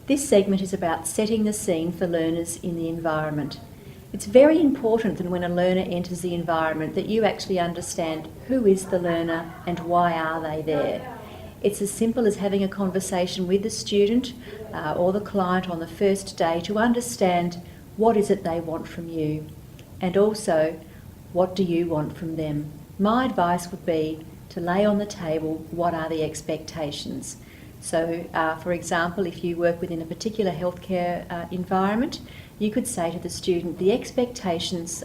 This segment is about setting the scene for learners in the environment. It's very important that when a learner enters the environment that you actually understand who is the learner and why are they there. It's as simple as having a conversation with the student or the client on the first day to understand what is it they want from you, and also what do you want from them. My advice would be to lay on the table what are the expectations. So, for example, if you work within a particular healthcare environment, you could say to the student, the expectations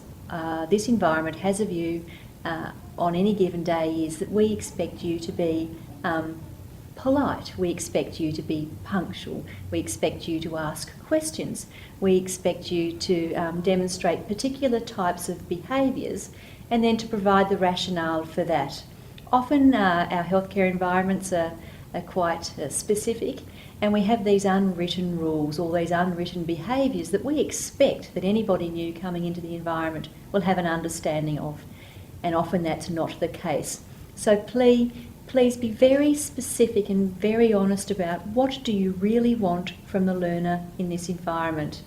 this environment has of you on any given day is that we expect you to be polite, we expect you to be punctual, we expect you to ask questions, we expect you to demonstrate particular types of behaviours, and then to provide the rationale for that. Often our healthcare environments are quite specific, and we have these unwritten rules or these unwritten behaviours that we expect that anybody new coming into the environment will have an understanding of, and often that's not the case. So please be very specific and very honest about what do you really want from the learner in this environment.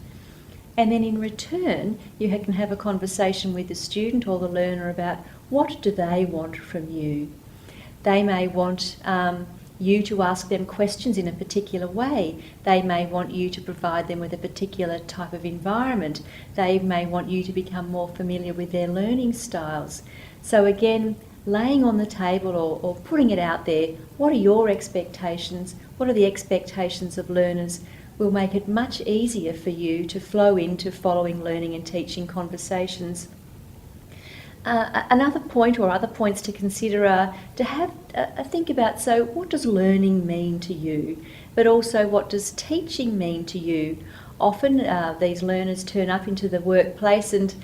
And then in return, you can have a conversation with the student or the learner about what do they want from you. They may want you to ask them questions in a particular way. They may want you to provide them with a particular type of environment. They may want you to become more familiar with their learning styles. So again, laying on the table or putting it out there, what are your expectations, what are the expectations of learners, will make it much easier for you to flow into following learning and teaching conversations. Another point or other points to consider are to have a think about, so what does learning mean to you, but also what does teaching mean to you. Often these learners turn up into the workplace and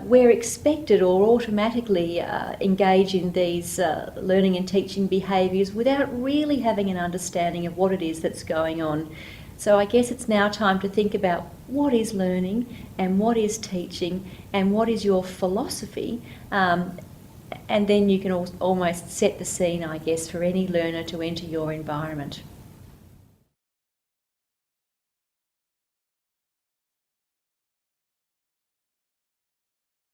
we're expected or automatically engage in these learning and teaching behaviours without really having an understanding of what it is that's going on. So I guess it's now time to think about what is learning and what is teaching and what is your philosophy, and then you can almost set the scene, I guess, for any learner to enter your environment.